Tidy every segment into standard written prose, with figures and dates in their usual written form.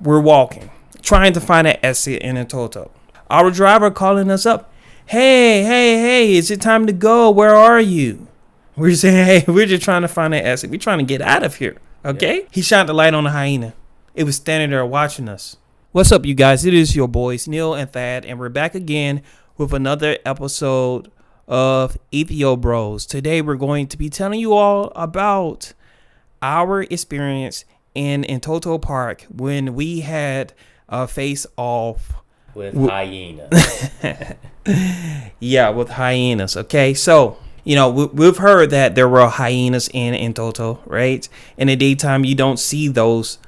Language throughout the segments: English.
We're walking, trying to find an exit in Entoto. Our driver calling us up. Hey, is it time to go? Where are you? We're saying, hey, we're just trying to find an exit. We're trying to get out of here. Okay? Yeah. He shined the light on the hyena. It was standing there watching us. What's up, you guys? It is your boys, Neil and Thad, and we're back again with another episode of Ethiopia Bros. Today, we're going to be telling you all about our experience in Entoto Park when we had a face-off with hyenas. Yeah, with hyenas. Okay, so we've heard that there were hyenas in Entoto, right? In the daytime, you don't see those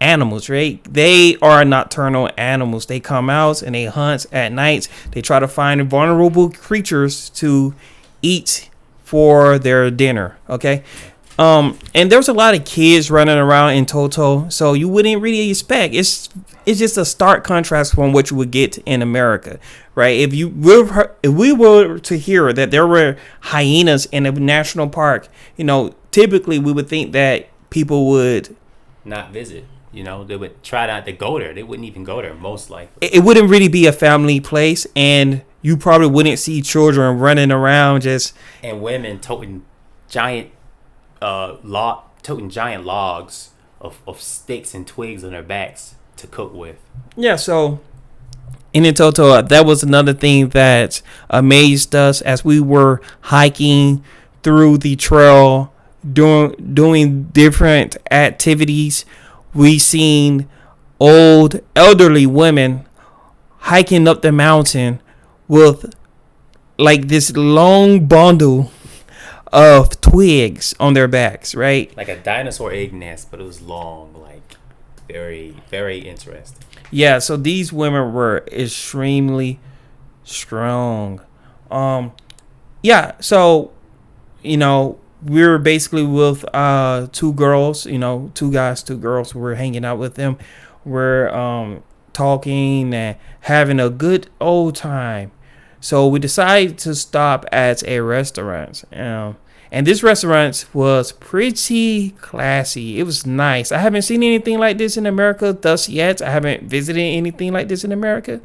animals, right? They are nocturnal animals. They come out and they hunt at night. They try to find vulnerable creatures to eat for their dinner. Okay. And there's a lot of kids running around in Entoto, so you wouldn't really expect. It's just a stark contrast from what you would get in America, right? If we were to hear that there were hyenas in a national park, typically we would think that people would not visit. They would try not to go there. They wouldn't even go there, most likely. It wouldn't really be a family place, and you probably wouldn't see children running around and women toting giant logs of sticks and twigs on their backs to cook with. Yeah, so in Entoto, that was another thing that amazed us as we were hiking through the trail, doing different activities. We seen elderly women hiking up the mountain with like this long bundle of twigs on their backs, right? Like a dinosaur egg nest, but it was long, like very, very interesting. Yeah, so these women were extremely strong. Yeah, so we were basically with two girls, two guys, two girls. We're hanging out with them. We're talking and having a good old time. So we decided to stop at a restaurant. And this restaurant was pretty classy. It was nice. I haven't seen anything like this in America thus yet. I haven't visited anything like this in America.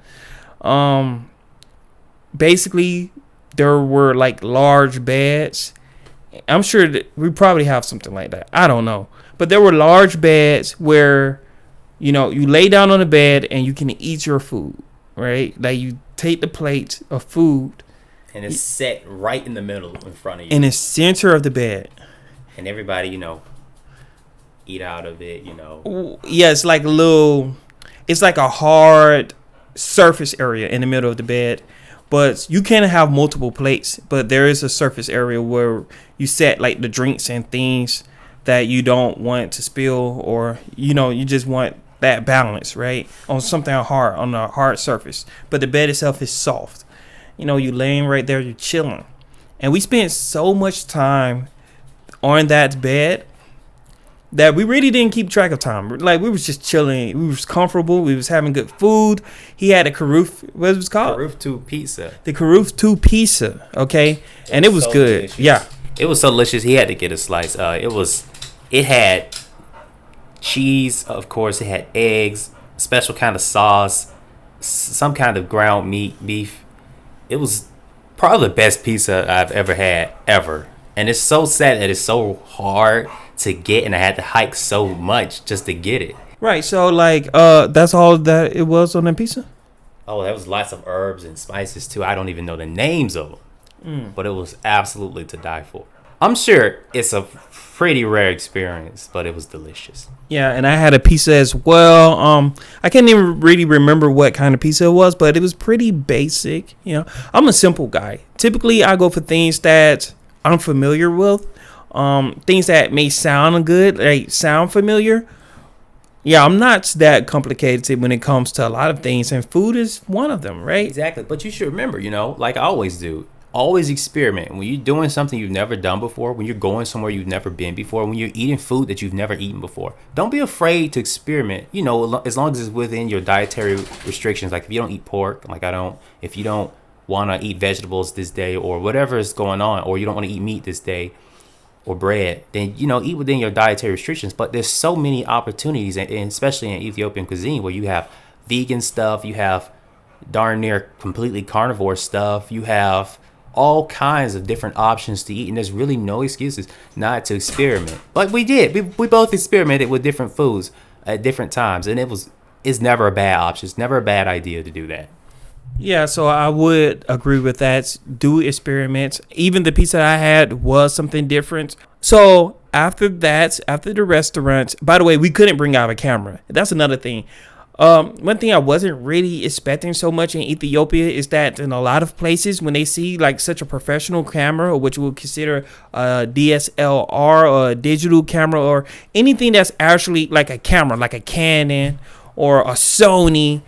Basically, there were like large beds. I'm sure that we probably have something like that. I don't know. But there were large beds where, you lay down on the bed and you can eat your food, right? Like you take the plate of food. And it's set right in the middle in front of you. In the center of the bed. And everybody, eat out of it, Yeah, it's like a hard surface area in the middle of the bed. But you can have multiple plates, but there is a surface area where you set like the drinks and things that you don't want to spill, or, you just want that balance, right? On something hard, on a hard surface. But the bed itself is soft. You laying right there, you're chilling. And we spent so much time on that bed that we really didn't keep track of time. Like, we was just chilling. We was comfortable. We was having good food. He had a Karuf, what was it called? Karuf 2 pizza. The Karuf 2 pizza, okay? And it was so good. Delicious. Yeah. It was so delicious. He had to get a slice. It had cheese, of course. It had eggs, special kind of sauce, some kind of ground meat, beef. It was probably the best pizza I've ever had, ever. And it's so sad that it's so hard to get, and I had to hike so much just to get it. Right, so that's all that it was on that pizza? Oh, there was lots of herbs and spices too. I don't even know the names of them. But it was absolutely to die for. I'm sure it's a pretty rare experience, but it was delicious. Yeah, and I had a pizza as well. I can't even really remember what kind of pizza it was, but it was pretty basic. I'm a simple guy. Typically, I go for things that I'm familiar with. Things that may sound good, like sound familiar. Yeah, I'm not that complicated when it comes to a lot of things, and food is one of them, right? Exactly. But you should remember, like I always do, always experiment. When you're doing something you've never done before, when you're going somewhere you've never been before, when you're eating food that you've never eaten before, don't be afraid to experiment, as long as it's within your dietary restrictions. Like if you don't eat pork, like I don't, if you don't want to eat vegetables this day or whatever is going on, or you don't want to eat meat this day, or bread, then eat within your dietary restrictions. But there's so many opportunities, and especially in Ethiopian cuisine, where you have vegan stuff, you have darn near completely carnivore stuff, you have all kinds of different options to eat, and there's really no excuses not to experiment. But we did. We both experimented with different foods at different times, and it's never a bad option. It's never a bad idea to do that. Yeah, so I would agree with that. Do experiments. Even the pizza I had was something different. So after that, after the restaurant, by the way, we couldn't bring out a camera. That's another thing. One thing I wasn't really expecting so much in Ethiopia is that in a lot of places, when they see like such a professional camera, which we'll consider a DSLR or a digital camera or anything that's actually like a camera, like a Canon or a Sony,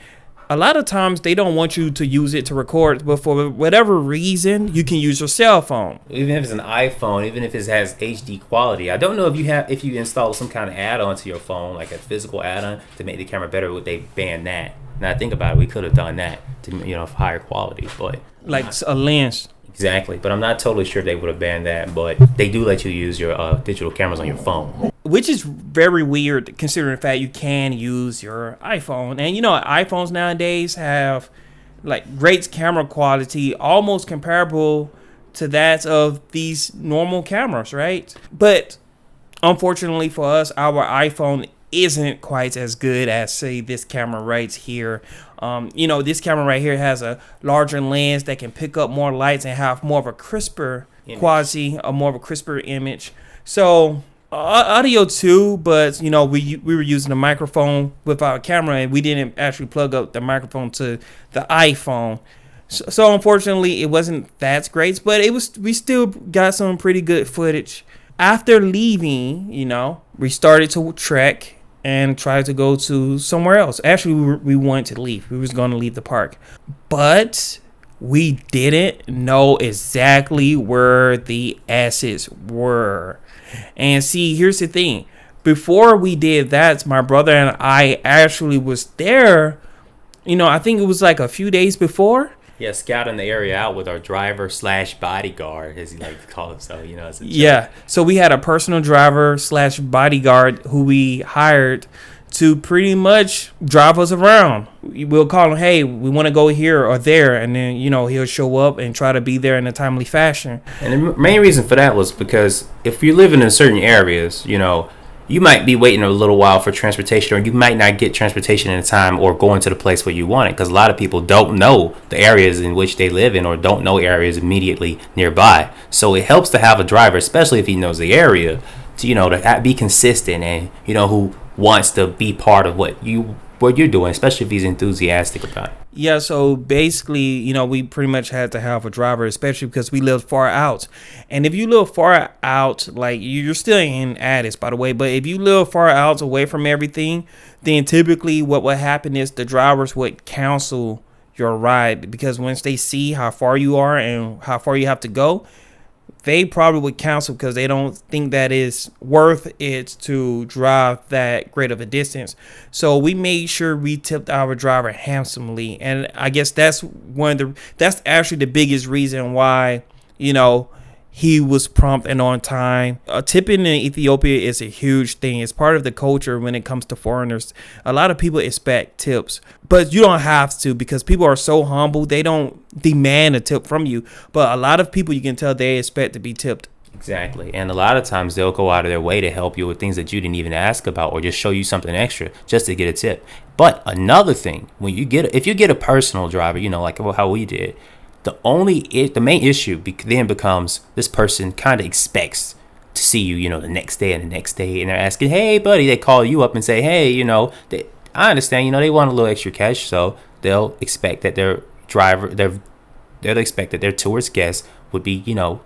a lot of times they don't want you to use it to record, but for whatever reason, you can use your cell phone. Even if it's an iPhone, even if it has HD quality, I don't know if you install some kind of add-on to your phone, like a physical add-on to make the camera better. Would they ban that? Now think about it, we could have done that to higher quality, but like a lens. Exactly, but I'm not totally sure they would have banned that. But they do let you use your digital cameras on your phone, which is very weird considering the fact you can use your iPhone. And iPhones nowadays have like great camera quality, almost comparable to that of these normal cameras, right? But unfortunately for us, our iPhone isn't quite as good as, say, this camera right here. This camera right here has a larger lens that can pick up more lights and have more of a crisper quality, more of a crisper image. So audio too, but we were using a microphone with our camera, and we didn't actually plug up the microphone to the iPhone. So unfortunately, it wasn't that great, but we still got some pretty good footage. After leaving, we started to trek and tried to go to somewhere else. Actually, we wanted to leave. We was going to leave the park, but we didn't know exactly where the assets were. And see, here's the thing. Before we did that, my brother and I actually was there. I think it was like a few days before. Yeah, scouting the area out with our driver / bodyguard, as he like to call himself. Yeah, so we had a personal driver / bodyguard who we hired to pretty much drive us around. We'll call him, hey, we want to go here or there, and then he'll show up and try to be there in a timely fashion. And the main reason for that was because if you're living in certain areas, you might be waiting a little while for transportation, or you might not get transportation in time or going to the place where you want it, because a lot of people don't know the areas in which they live in or don't know areas immediately nearby. So it helps to have a driver, especially if he knows the area, to to be consistent and who wants to be part of what you're doing, especially if he's enthusiastic about it. Yeah, so basically, we pretty much had to have a driver, especially because we live far out. And if you live far out, like you're still in Addis, by the way, but if you live far out away from everything, then typically what would happen is the drivers would cancel your ride, because once they see how far you are and how far you have to go, they probably would cancel because they don't think that is worth it to drive that great of a distance. So we made sure we tipped our driver handsomely, and I guess that's actually the biggest reason why he was prompt and on time. Tipping in Ethiopia is a huge thing. It's part of the culture when it comes to foreigners. A lot of people expect tips, but you don't have to, because people are so humble. They don't demand a tip from you. But a lot of people, you can tell they expect to be tipped. Exactly. And a lot of times they'll go out of their way to help you with things that you didn't even ask about, or just show you something extra just to get a tip. But another thing, if you get a personal driver, like how we did, the main issue then becomes this person kind of expects to see you, the next day and the next day, and they're asking, hey, buddy. They call you up and say, hey, I understand, they want a little extra cash, so they'll expect that their driver, they'll expect that their tourist guests would be,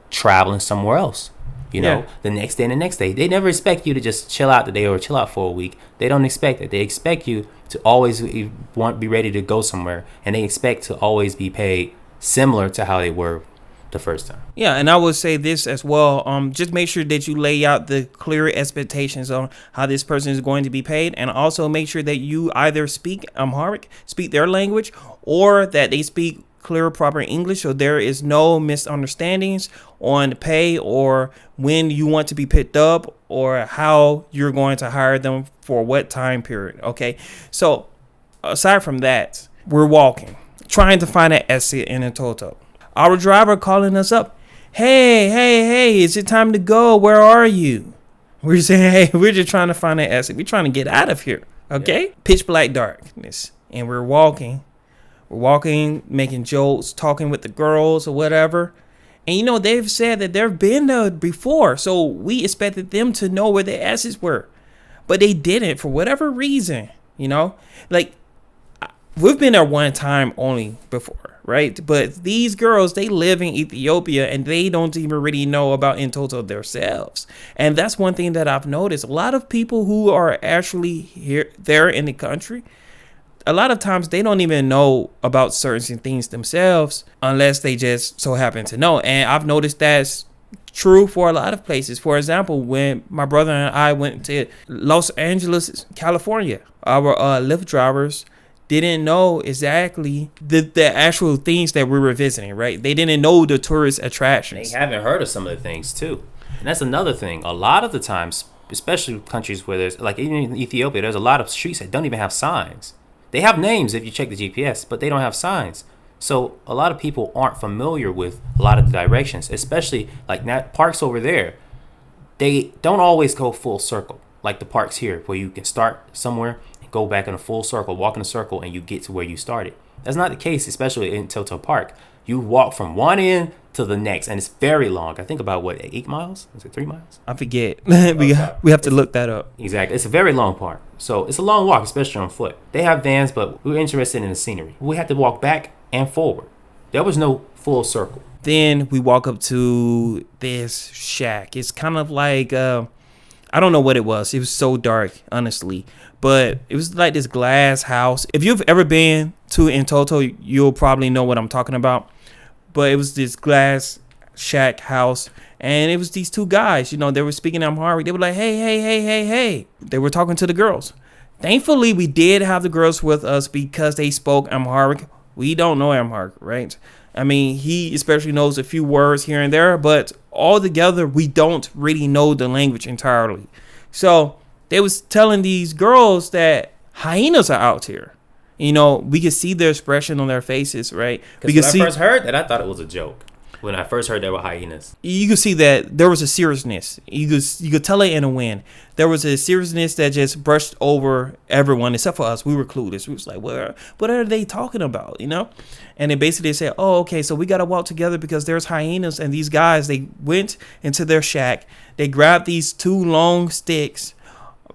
traveling somewhere else, the next day and the next day. They never expect you to just chill out today or chill out for a week. They don't expect it. They expect you to always be ready to go somewhere, and they expect to always be paid similar to how they were the first time. Yeah, and I would say this as well. Just make sure that you lay out the clear expectations on how this person is going to be paid, and also make sure that you either speak Amharic, speak their language, or that they speak clear, proper English, so there is no misunderstandings on pay or when you want to be picked up or how you're going to hire them for what time period. Okay, so aside from that, we're walking, trying to find an exit in Entoto. Our driver calling us up. Hey, is it time to go? Where are you? We're saying, hey, we're just trying to find an exit. We're trying to get out of here. Okay? Yeah. Pitch black darkness. And we're walking, making jokes, talking with the girls or whatever. And, they've said that they've been there before. So we expected them to know where their exits were. But they didn't for whatever reason, Like, we've been there one time only before, right? But these girls, they live in Ethiopia and they don't even really know about Entoto themselves. And that's one thing that I've noticed. A lot of people who are actually there in the country, a lot of times they don't even know about certain things themselves unless they just so happen to know. And I've noticed that's true for a lot of places. For example, when my brother and I went to Los Angeles, California, our Lyft drivers didn't know exactly the actual things that we were visiting, right? They didn't know the tourist attractions. They haven't heard of some of the things too. And that's another thing. A lot of the times, especially countries where there's, like even in Ethiopia, there's a lot of streets that don't even have signs. They have names if you check the GPS, but they don't have signs. So a lot of people aren't familiar with a lot of the directions, especially like that parks over there. They don't always go full circle like the parks here, where you can start somewhere, go back in a full circle, walk in a circle, and you get to where you started. That's not the case, especially in Entoto Park. You walk from one end to the next, and it's very long. I think about 8 miles? Is it 3 miles? I forget. we have to look that up. Exactly. It's a very long park. So it's a long walk, especially on foot. They have vans, but we're interested in the scenery. We had to walk back and forward. There was no full circle. Then we walk up to this shack. It's kind of like, I don't know what it was. It was so dark, honestly. But it was like this glass house. If you've ever been to Entoto, you'll probably know what I'm talking about. But it was this glass shack house. And it was these two guys, they were speaking Amharic. They were like, hey. They were talking to the girls. Thankfully, we did have the girls with us because they spoke Amharic. We don't know Amharic, right? I mean, he especially knows a few words here and there. But altogether, we don't really know the language entirely. So they was telling these girls that hyenas are out here. We could see their expression on their faces, right? Because when I first heard that, I thought it was a joke. When I first heard there were hyenas, you could see that there was a seriousness. You could tell it in a wind. There was a seriousness that just brushed over everyone except for us. We were clueless. We was like, what are they talking about? And they basically said, oh, okay, so we got to walk together because there's hyenas. And these guys, they went into their shack. They grabbed these 2 long sticks,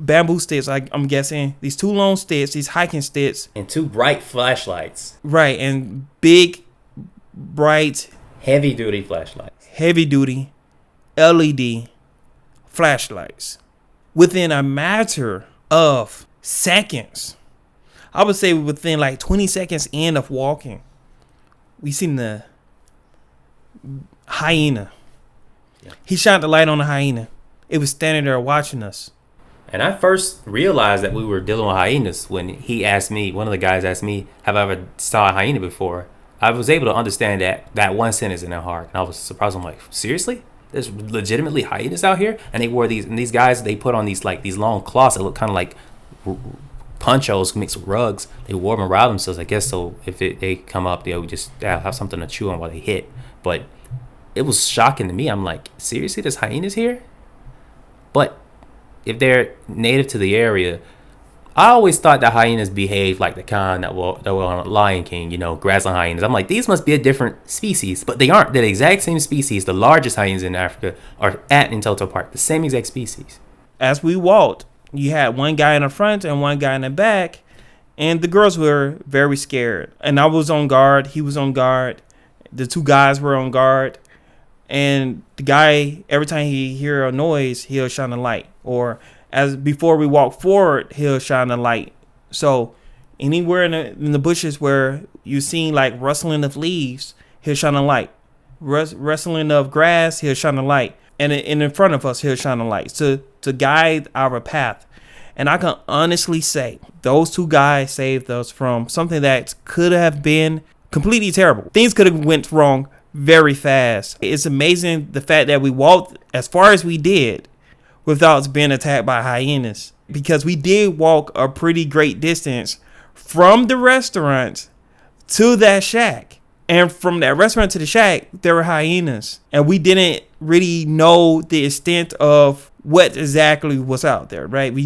bamboo sticks, I'm guessing. These 2 long sticks, these hiking sticks. And 2 bright flashlights. Right, and big, bright, heavy duty flashlights. Heavy duty LED flashlights. Within a matter of seconds, I would say within like 20 seconds in of walking, we seen the hyena. Yeah. He shined the light on the hyena. It was standing there watching us. And I first realized that we were dealing with hyenas when one of the guys asked me, have I ever saw a hyena before? I was able to understand that one sentence in their heart. And I was surprised. I'm like, seriously? There's legitimately hyenas out here? And they wore these guys, they put on these long cloths that look kind of like ponchos mixed with rugs. They wore them around themselves, I guess, so if they come up, they'll just have something to chew on while they hit. But it was shocking to me. I'm like, seriously, there's hyenas here? But if they're native to the area, I always thought that hyenas behaved like the kind that were on Lion King, grassland hyenas. I'm like, these must be a different species, but they aren't. They're the exact same species. The largest hyenas in Africa are at Entoto Park, the same exact species. As we walked, you had one guy in the front and one guy in the back, and the girls were very scared. And I was on guard. He was on guard. The 2 guys were on guard. And the guy, every time he hear a noise, he'll shine a light. Or as before we walk forward, he'll shine a light. So anywhere in the bushes where you seen like rustling of leaves, he'll shine a light. Rustling of grass, he'll shine a light. And in front of us, he'll shine a light to guide our path. And I can honestly say those 2 guys saved us from something that could have been Completely terrible. Things could have went wrong very fast. It's amazing the fact that we walked as far as we did without being attacked by hyenas, because we did walk a pretty great distance from the restaurant to that shack. And from that restaurant to the shack, there were hyenas. And we didn't really know the extent of what exactly was out there, right? We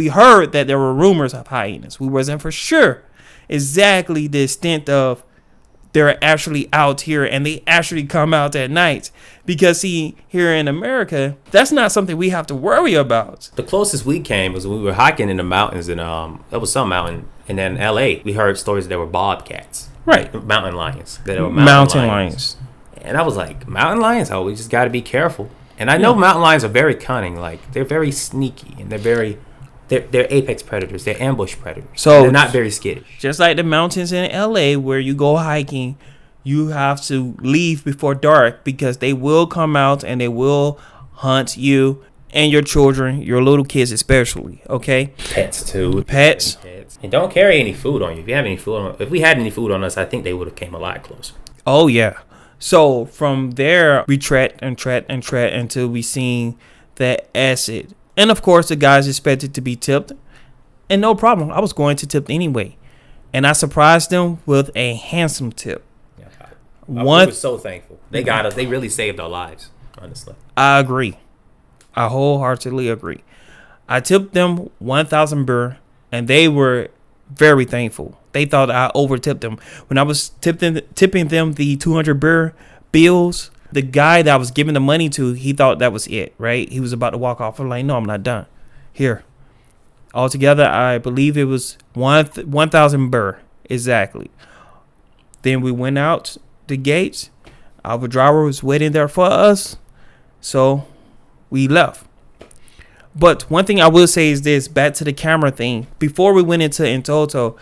heard that there were rumors of hyenas. We wasn't for sure exactly the extent of they're actually out here, and they actually come out at night. Because, see, here in America, that's not something we have to worry about. The closest we came was when we were hiking in the mountains, and it was some mountain. And then L.A., we heard stories that there were bobcats. Right. Mountain lions. That were mountain lions. And I was like, mountain lions? Oh, we just got to be careful. And I know mountain lions are very cunning. Like, they're very sneaky, and they're apex predators. They're ambush predators. So they're not very skittish. Just like the mountains in LA where you go hiking, you have to leave before dark, because they will come out and they will hunt you and your children, your little kids especially. Okay. Pets too. Pets. And don't carry any food on you. If we had any food on us, I think they would have came a lot closer. Oh yeah. So from there, we tread until we seen that acid. And of course, the guys expected to be tipped. And no problem. I was going to tip anyway. And I surprised them with a handsome tip. Yeah, I was so thankful. They got us. They really saved our lives, honestly. I agree. I wholeheartedly agree. I tipped them 1,000 birr, and they were very thankful. They thought I over-tipped them. When I was tipping them the 200 birr bills, the guy that I was giving the money to, he thought that was it, right? He was about to walk off. I'm like, no, I'm not done. Here. Altogether, I believe it was 1,000 birr. Exactly. Then we went out the gates. Our driver was waiting there for us. So we left. But one thing I will say is this, back to the camera thing. Before we went into Entoto,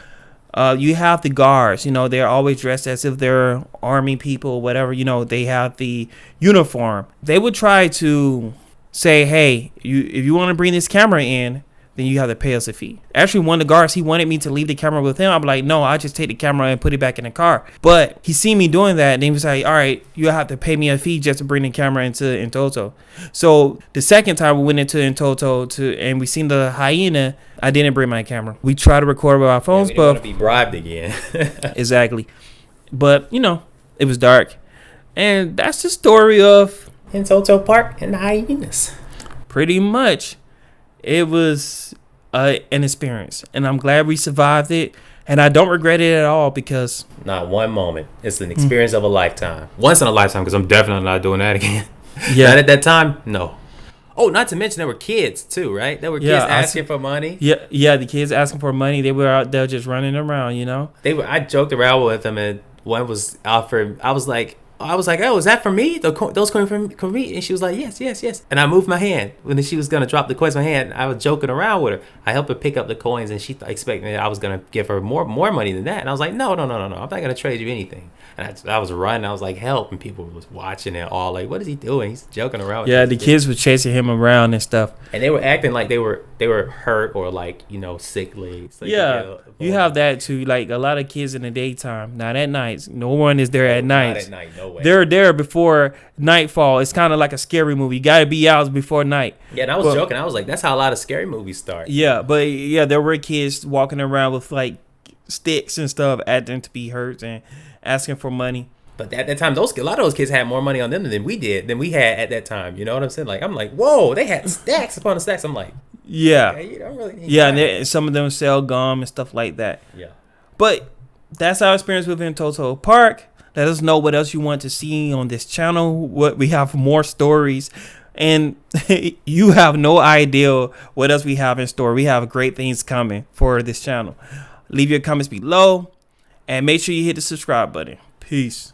you have the guards, they're always dressed as if they're army people or whatever, they have the uniform. They would try to say, hey, if you want to bring this camera in, then you have to pay us a fee. Actually, one of the guards, he wanted me to leave the camera with him. I'm like, no, I just take the camera and put it back in the car. But he seen me doing that, and he was like, all right, you have to pay me a fee just to bring the camera into Entoto. So the second time we went into Entoto and we seen the hyena, I didn't bring my camera. We tried to record with our phones, we didn't want to be bribed again. Exactly. But, it was dark. And that's the story of Entoto Park and the hyenas. Pretty much. It was an experience, and I'm glad we survived it, and I don't regret it at all, because not one moment. It's an experience of a lifetime. Once in a lifetime, because I'm definitely not doing that again. Yeah. Not at that time, no. Oh, not to mention there were kids too, right? There were kids asking for money. Yeah, the kids asking for money. They were out there just running around, I joked around with them, and one was offered. I was like, oh, is that for me? Those coming from me? And she was like, yes. And I moved my hand. When she was going to drop the coins in my hand, I was joking around with her. I helped her pick up the coins, and she expected I was going to give her more money than that. And I was like, no. I'm not going to trade you anything. And I was running. I was like, help. And people was watching it all like, what is he doing? He's joking around. Yeah, the kids were chasing him around and stuff. And they were acting like they were hurt or like, sickly. So you have that too. Like a lot of kids in the daytime, not at night. No one is there at night. Not at night, no way. They're there before nightfall. It's kind of like a scary movie. You got to be out before night. Yeah, and I was joking. I was like, that's how a lot of scary movies start. Yeah, but there were kids walking around with like sticks and stuff, acting to be hurt and asking for money. But at that time, a lot of those kids had more money on them than we had at that time. You know what I'm saying? Like, I'm like, whoa, they had stacks upon stacks. I'm like, yeah, okay, you don't really need and some of them sell gum and stuff like that. Yeah. But that's our experience with Entoto Park. Let us know what else you want to see on this channel. We have more stories, and you have no idea what else we have in store. We have great things coming for this channel. Leave your comments below, and make sure you hit the subscribe button. Peace.